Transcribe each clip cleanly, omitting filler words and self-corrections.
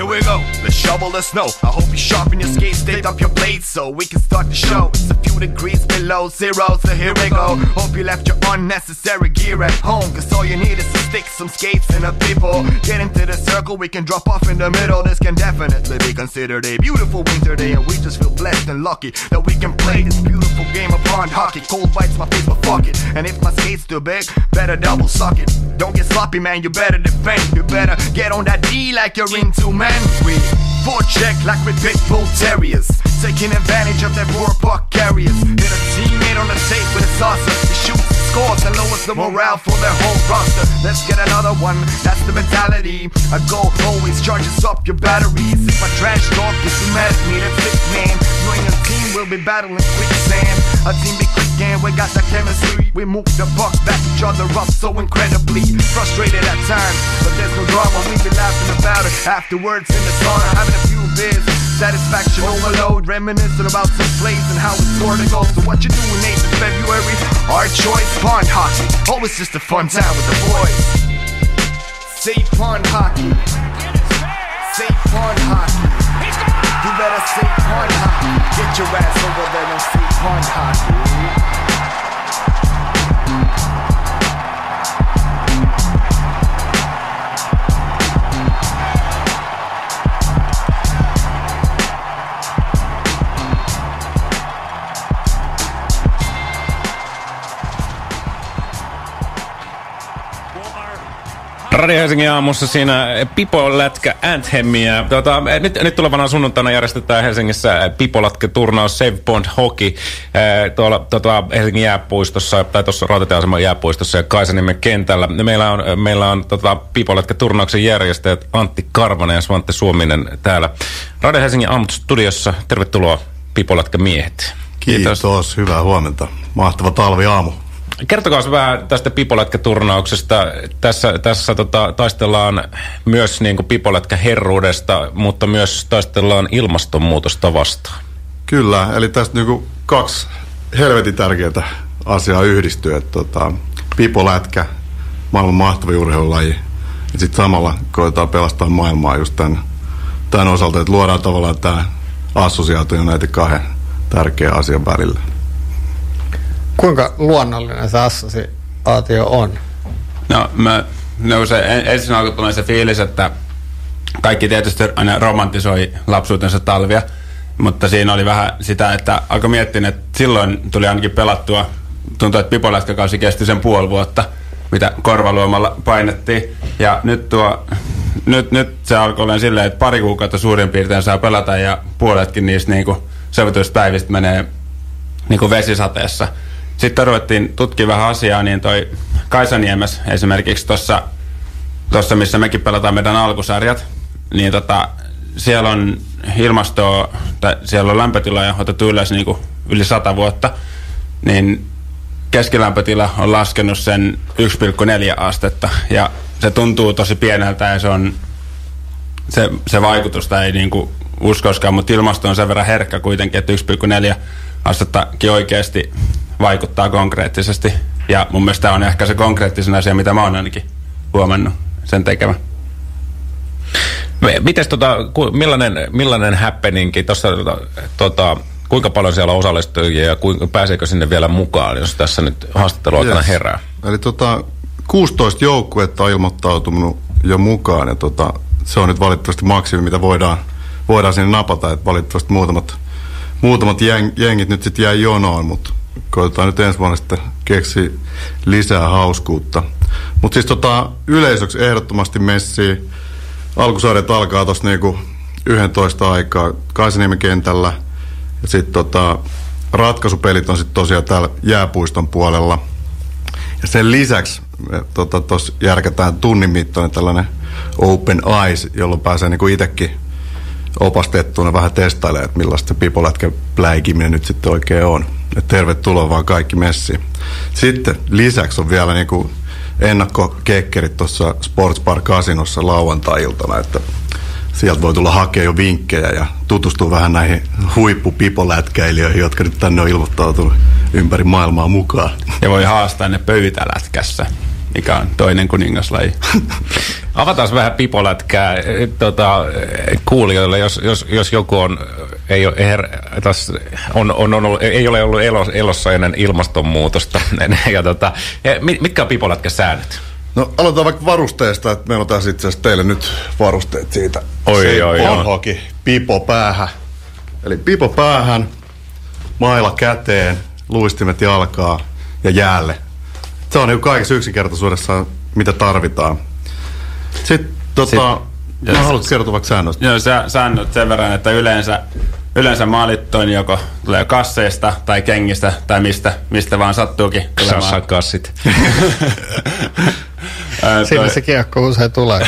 Here we go, let's shovel the snow. I hope you sharpen your skates, stayed up your blades so we can start the show. It's a few degrees below zero, so here we go. Hope you left your unnecessary gear at home, cause all you need is some sticks, some skates, and a people. Get into the circle, we can drop off in the middle. This can definitely be considered a beautiful winter day, and we just feel blessed and lucky that we can play this beautiful game of pond hockey. Cold bites my face, but fuck it. And if my skate's too big, better double suck it. Don't get sloppy, man, you better defend. You better get on that D like you're into men. We forecheck like with pit bull terriers, taking advantage of their poor puck carriers. Hit a teammate on the tape with a saucer. He shoots, scores, and lowers the morale for their whole roster. Let's get another one, that's the mentality. A goal always charges up your batteries. If my trash talk gets you mad at me, that's it, man. You and your team will be battling quicksand. A team be quick and we got that chemistry. We move the puck, back each other up so incredibly. Frustrated at times, but there's no drama. We be laughing about it afterwards in the sauna, having a few beers. Satisfaction overload, reminiscing about some plays and how it's sort of goes. So what you doing 8th of February? Our choice, pond hockey. Always just a fun time with the boys. Say pond hockey. Say pond hockey. You better say pond hockey. Get your ass over there and say pond hockey. Radio Helsingin aamussa siinä Pipolätkä Anthemia. Nyt tulevana sunnuntaina järjestetään Helsingissä Pipolätkä-turnaus Save Pond Hockey tuolla Helsingin jääpuistossa, tai tuossa Rautatieaseman jääpuistossa ja Kaisaniemen kentällä. Meillä on Pipolätkä-turnauksen järjestäjät Antti Karvanen ja Svante Suominen täällä Radio Helsingin aamustudiossa. Tervetuloa Pipolätkä-miehet. Kiitos, hyvää huomenta. Mahtava talviaamu. Kertokaa vähän tästä Pipolätkä-turnauksesta. Tässä taistellaan myös niin kuin Pipolätkä-herruudesta, mutta myös taistellaan ilmastonmuutosta vastaan. Kyllä, eli tästä niin kuin 2 helvetin tärkeää asiaa yhdistyy. Pipolätkä, maailman mahtavin urheilulaji, ja sitten samalla koetaan pelastaa maailmaa just tämän osalta, että luodaan tavallaan tämä assosiaatio näiden 2 tärkeän asian välillä. Kuinka luonnollinen se assosiaatio on? Ensin alkoi tulee se fiilis, että kaikki tietysti aina romantisoi lapsuutensa talvia, mutta siinä oli vähän sitä, että alkoi miettiä, että silloin tuli ainakin pelattua, tuntui, että Pipolätkäkausi kesti sen puoli vuotta, mitä korvaluomalla painettiin, ja nyt se alkoi olla silleen, että 2 kuukautta suurin piirtein saa pelata, ja puoletkin niistä niinku sovituista päivistä menee niinku vesisateessa. Sitten ruvettiin tutkimaan vähän asiaa, niin toi Kaisaniemessä esimerkiksi tuossa missä mekin pelataan meidän alkusarjat, niin siellä on ilmastoa, tai siellä on lämpötiloja otettu ylös niin kuin yli 100 vuotta, niin keskilämpötila on laskenut sen 1,4 astetta, ja se tuntuu tosi pieneltä, ja se vaikutusta ei niin kuin uskoskaan, mutta ilmasto on sen verran herkkä kuitenkin, että 1,4 astettakin oikeasti vaikuttaa konkreettisesti. Ja mun mielestä tämä on ehkä se konkreettisen asia, mitä mä oon ainakin huomannut sen tekevän. Mites millainen happeningi tuossa, kuinka paljon siellä on osallistujia ja pääseekö sinne vielä mukaan, jos tässä nyt haastattelu aikana herää? Eli 16 joukkuetta on ilmoittautunut jo mukaan, ja se on nyt valitettavasti maksimi, mitä voidaan sinne napata, että valitettavasti muutamat jengit nyt sitten jäi jonoon, mutta koetaan nyt ensi vuonna sitten keksiä lisää hauskuutta. Mutta siis yleisöksi ehdottomasti messiin. Alkusarjat alkaa tuossa niinku 11 aikaa Kaisaniemen kentällä. Ja sitten ratkaisupelit on sitten tosiaan täällä jääpuiston puolella. Ja sen lisäksi tuossa järkätään tunnin mittainen tällainen Open Eyes, jolloin pääsee niinku itsekin opastettuna vähän testailemaan, että millaista se pipolätkäpläikiminen nyt sitten oikein on. Et tervetuloa vaan kaikki messiin. Sitten lisäksi on vielä niinku ennakkokekkerit tuossa Sports Bar Casinossa lauantai-iltana, että sieltä voi tulla hakea jo vinkkejä ja tutustua vähän näihin huippupipolätkäilijöihin, jotka nyt tänne on ilmoittautunut ympäri maailmaa mukaan. Ja voi haastaa ne pöytälätkässä. mikä on toinen kuningaslaji. Avataan vähän pipolätkää kuulijoille, jos joku ei ole ollut elossa ennen ilmastonmuutosta. Mitkä on pipolätkäsäännöt? No aloitetaan vaikka varusteesta, että meillä on tässä itse asiassa teille nyt varusteet siitä. Hoki, pipo päähän. Eli pipo päähän, maila käteen, luistimet jalkaa ja jäälle. Se on niin kaikessa yksinkertaisuudessaan, mitä tarvitaan. Sitten mä haluan kertoa vaikka säännöstä. Joo, säännöt sen verran, että yleensä maalit on joko tulee kasseista tai kengistä tai mistä vaan sattuukin tulemaan. Sassa kassit. Siinä se kiekko usein tulee.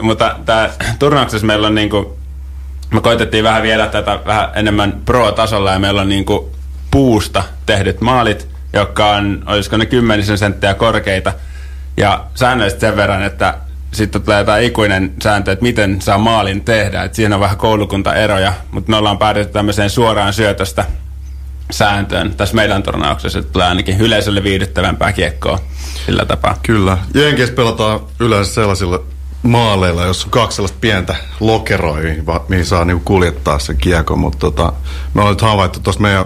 Mutta tää turnauksessa meillä on niinku, me koitettiin vähän viedä tätä vähän enemmän pro-tasolla ja meillä on niinku puusta tehdyt maalit, jotka on, olisiko ne 10 senttiä korkeita. Ja säännöllisesti sen verran, että sitten tulee jotain ikuinen sääntö, että miten saa maalin tehdä. Että siinä on vähän koulukuntaeroja, mutta me ollaan päädytty tämmöiseen suoraan syötöstä sääntöön. Tässä meidän turnauksessa tulee ainakin yleisölle viihdyttävämpää kiekkoa sillä tapaa. Kyllä. Jenkeissä pelataan yleensä sellaisilla maaleilla, jos on 2 sellaista pientä lokeroa, mihin saa niinku kuljettaa sen kiekon. Mutta me ollaan nyt havaittu tuossa meidän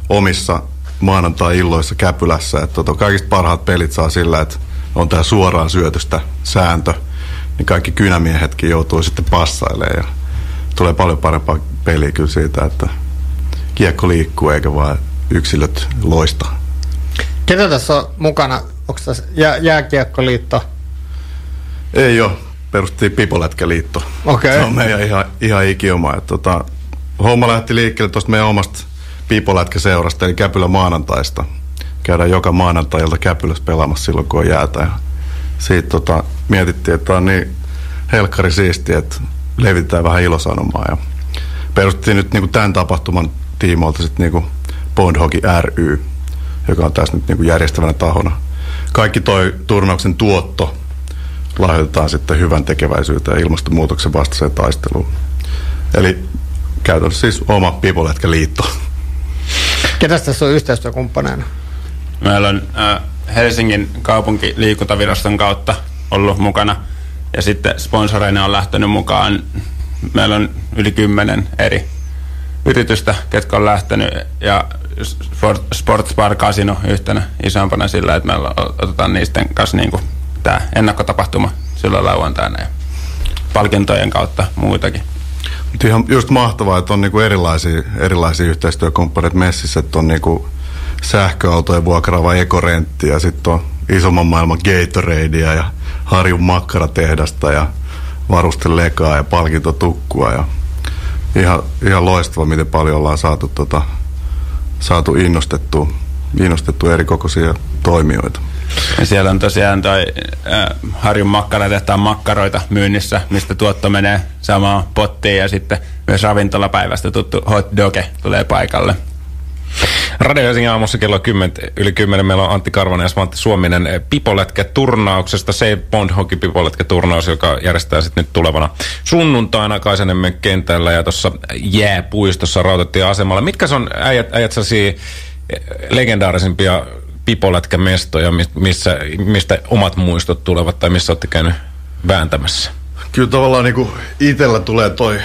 omissa maanantai-illoissa Käpylässä, että kaikista parhaat pelit saa sillä, että on tää suoraan syötöstä sääntö, niin kaikki kynämiehetkin joutuu sitten passailemaan ja tulee paljon parempaa peliä kyllä siitä, että kiekko liikkuu eikä vaan yksilöt loista. Ketä tässä on mukana? Onko tässä jääkiekkoliitto? Ei ole. Perustettiin Pipolätkäliitto. Okay. Se on meidän ihan ikioma. Homma lähti liikkeelle tuosta meidän omasta Pipolätkäseurasta, eli Käpylä maanantaista. Käydään joka maanantai-ilta Käpylässä pelaamassa silloin, kun on jäätä. Ja siitä mietittiin, että on niin helkkari siistiä, että levitetään vähän ilosanomaa. Ja perustettiin nyt niinku tämän tapahtuman tiimoilta sitten niinku Bond Hockey ry, joka on tässä nyt niinku järjestävänä tahona. Kaikki toi turnauksen tuotto lahjoitetaan sitten hyvän tekeväisyyteen ja ilmastonmuutoksen vastaiseen taisteluun. Eli käytännössä siis oma Pipolätkäliitto. Ketäs tässä on yhteistyökumppaneina? Meillä on Helsingin kaupunkiliikuntaviraston kautta ollut mukana ja sitten sponsoreina on lähtenyt mukaan. Meillä on yli 10 eri yritystä, ketkä on lähtenyt ja Sports Bar Casino yhtenä isompana sillä, että meillä otetaan niisten kanssa niinku tämä ennakkotapahtuma silloin lauantaina ja palkintojen kautta muitakin. Mutta ihan just mahtavaa, että on niinku erilaisia yhteistyökumppaneita messissä, että on niinku sähköautoja vuokraava ekorentti ja sitten on isomman maailman Gatoradea ja Harjun makkaratehdasta ja varustelekaa ja palkintotukkua ja ihan loistava, miten paljon ollaan saatu innostettua eri kokoisia toimijoita. Ja siellä on tosiaan toi Harjun makkaratehtaan makkaroita myynnissä, mistä tuotto menee samaan pottiin ja sitten myös ravintolapäivästä tuttu hot doge tulee paikalle. Radio Helsingin aamussa kello 10, yli 10 meillä on Antti Karvanen ja Svante Suominen Pipolätkä-turnauksesta. Save Bond Hockey Pipolätkä-turnaus, joka järjestää sitten nyt tulevana sunnuntaina Kaisaniemen kentällä ja tuossa jääpuistossa Rautatieasemalla. Mitkä on äijät sellaisia legendaarisimpia Pipolätkä-mestoja, mistä omat muistot tulevat tai missä olette käynyt vääntämässä? Kyllä tavallaan niinku itsellä tulee toi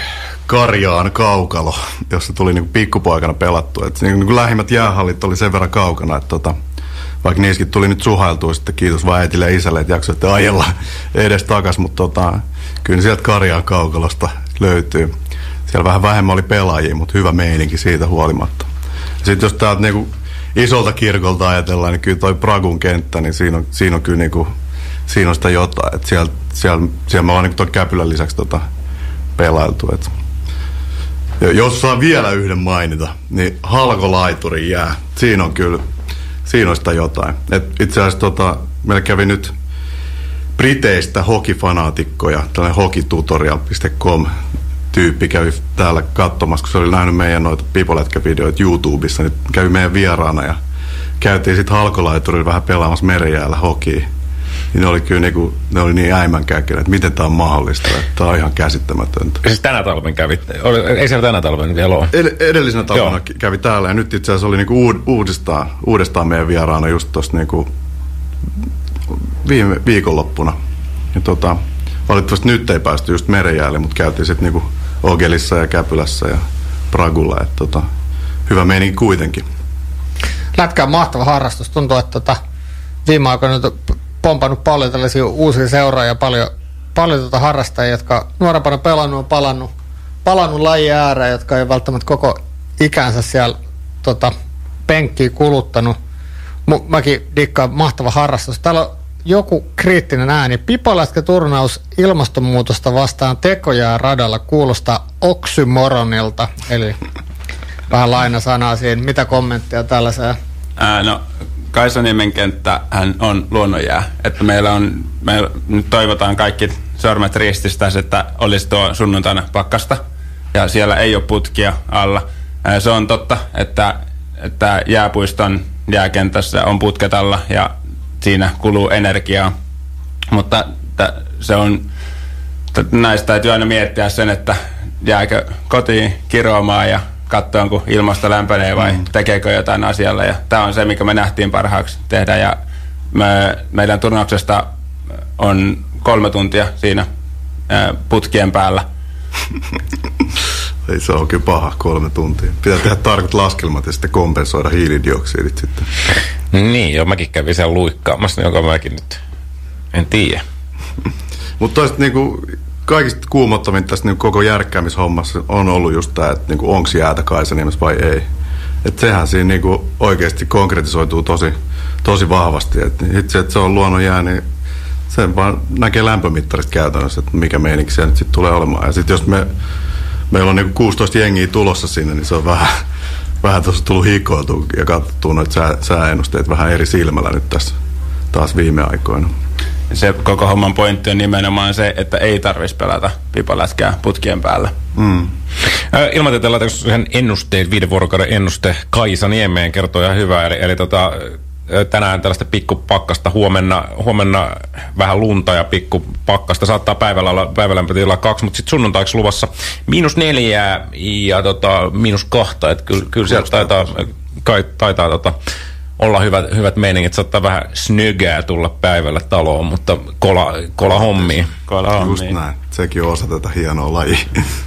Karjaan kaukalo, jossa tuli niinku pikkupoikana pelattu. Et niinku lähimmät jäähallit oli sen verran kaukana, että vaikka niissäkin tuli nyt suhailtua sitten, kiitos vaan äitille ja isälle, että jaksoitte ajella edes takas, mutta kyllä sieltä Karjaan kaukalosta löytyy. Siellä vähän vähemmän oli pelaajia, mutta hyvä meininki siitä huolimatta. Sitten jos täältä niinku isolta kirkolta ajatellaan, niin kyllä toi Pragun kenttä, niin siinä on kyllä niinku, siinä on sitä jotain. Että siellä me ollaan niinku toi Käpylän lisäksi pelailtu. Et jos saa vielä yhden mainita, niin Halkolaiturin jää. Siinä on sitä jotain. Et itse asiassa meillä kävi nyt Briteistä hokifanaatikkoja, tällainen hockeytutorial.com tyyppi kävi täällä katsomassa, kun se oli nähnyt meidän noita Pipolätkä-videoita YouTubessa, niin kävi meidän vieraana ja käytiin sitten Halkolaiturilla vähän pelaamassa merenjäällä hokia. Ne oli kyllä ne oli niin äimänkäkkeellä, että miten tämä on mahdollista, että tämä on ihan käsittämätöntä. Siis tänä talven kävitte? Ei siellä tänä talven vielä ole? Edellisenä talvena kävi täällä ja nyt itse asiassa oli uudestaan meidän vieraana just tuossa viime viikonloppuna. Ja valitettavasti nyt ei päästy just merenjäälle, mutta käytiin sitten niinku Ogelissa ja Käpylässä ja Pragulla. Hyvä meininki kuitenkin. Lätkä on mahtava harrastus. Tuntuu, että viime aikoina on pompannut paljon tällaisia uusia seuraajia, paljon harrastajia, jotka nuorempana pelannut on palannut lajin ääreen, jotka ei välttämättä koko ikänsä siellä penkkiä kuluttanut. Mäkin dikkaan mahtava harrastus. Täällä on joku kriittinen ääni. Pipolätkäturnaus ilmastonmuutosta vastaan tekojää radalla kuulostaa oksymoronilta. Eli vähän lainasanaa siinä. Mitä kommentteja tällaiseen? No, Kaisaniemen kenttä hän on luonnonjää. Että me nyt toivotaan kaikki sormet rististä, että olisi tuo sunnuntaina pakkasta. Ja siellä ei ole putkia alla. Se on totta, että jääpuiston jääkentässä on putket alla ja siinä kuluu energiaa. Mutta se on, näistä täytyy aina miettiä sen, että jääkö kotiin kiroamaan ja katsoa, kun ilmasto lämpenee vai tekeekö jotain asialle. Ja tämä on se, mikä me nähtiin parhaaksi tehdä. Ja meidän turnauksesta on 3 tuntia siinä putkien päällä. Ei se ole kyllä paha 3 tuntia. Pitää tehdä tarkat laskelmat ja sitten kompensoida hiilidioksidit sitten. Niin, joo, mäkin kävin siellä luikkaamassa, jonka mäkin nyt en tiedä. Mutta toisaalta niinku kaikista kuumottavin tässä niinku koko järkkäämishommassa on ollut just tämä, että niinku onko jäätä Kaisaniemessä vai ei. Että sehän siinä niinku oikeasti konkretisoituu tosi vahvasti. Että itse, että se on luonnonjää, niin sen vaan näkee lämpömittarista käytännössä, että mikä meininki se nyt sitten tulee olemaan. Ja sitten jos meillä on niinku 16 jengiä tulossa sinne, niin se on vähän tuossa tullut hikoiltua ja katsottua noita sääennusteet vähän eri silmällä nyt tässä taas viime aikoina. Se koko homman pointti on nimenomaan se, että ei tarvitsisi pelata pipolätkää putkien päällä. Ilmatieteen laitoksen sen ennusteet, 5 vuorokauden ennuste Kaisaniemeen kertoo ihan hyvää. Eli tänään tällaista pikkupakkasta, huomenna vähän lunta ja pikkupakkasta. Saattaa päivälämpötila 2, mutta sitten sunnuntaiksi luvassa -4 ja -2. Että kyllä sieltä taitaa olla hyvät meiningit. Saattaa vähän snögää tulla päivällä taloon, mutta kola hommia. Just näin. Sekin on osa tätä hienoa lajia.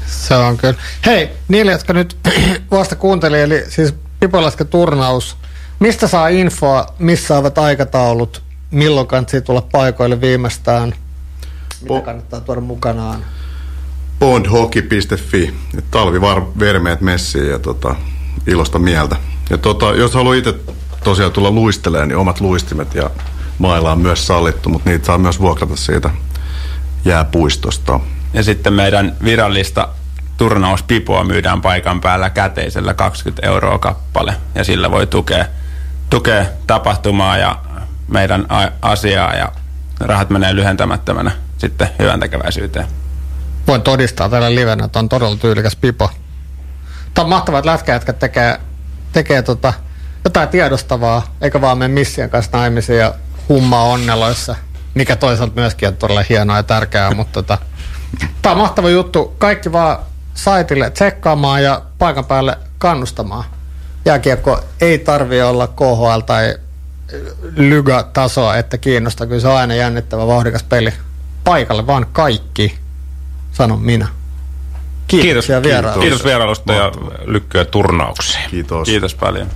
Se on kyllä. Hei, niille, jotka nyt vasta kuunteli, eli siis Pipolätkäturnaus. Mistä saa infoa, missä ovat aikataulut, milloin kannattaa tulla paikoille viimeistään, mitä kannattaa tuoda mukanaan? Bondhockey.fi, talvivermeet messiin ja ilosta mieltä. Ja jos haluaa itse tosiaan tulla luistelemaan, niin omat luistimet ja mailla on myös sallittu, mutta niitä saa myös vuokrata siitä jääpuistosta. Ja sitten meidän virallista turnauspipoa myydään paikan päällä käteisellä 20 € kappale ja sillä voi tukea tapahtumaa ja meidän asiaa ja rahat menee lyhentämättömänä sitten hyväntekeväisyyteen. Voin todistaa tällä livenä, että on todella tyylikäs pipo. Tämä on mahtavaa, että lätkäjätkät tekee jotain tiedostavaa, eikä vaan mene missien kanssa naimisiin ja hummaa onneloissa, mikä toisaalta myöskin on todella hienoa ja tärkeää, mutta tämä on mahtava juttu. Kaikki vaan saitille tsekkaamaan ja paikan päälle kannustamaan. Jääkiekko ei tarvitse olla KHL tai Lyga-tasoa, että kiinnostaa. Kyllä se on aina jännittävä, vauhdikas peli. Paikalle vaan kaikki, sanon minä. Kiitos vierailusta ja lykkyä turnaukseen. Kiitos. Kiitos paljon.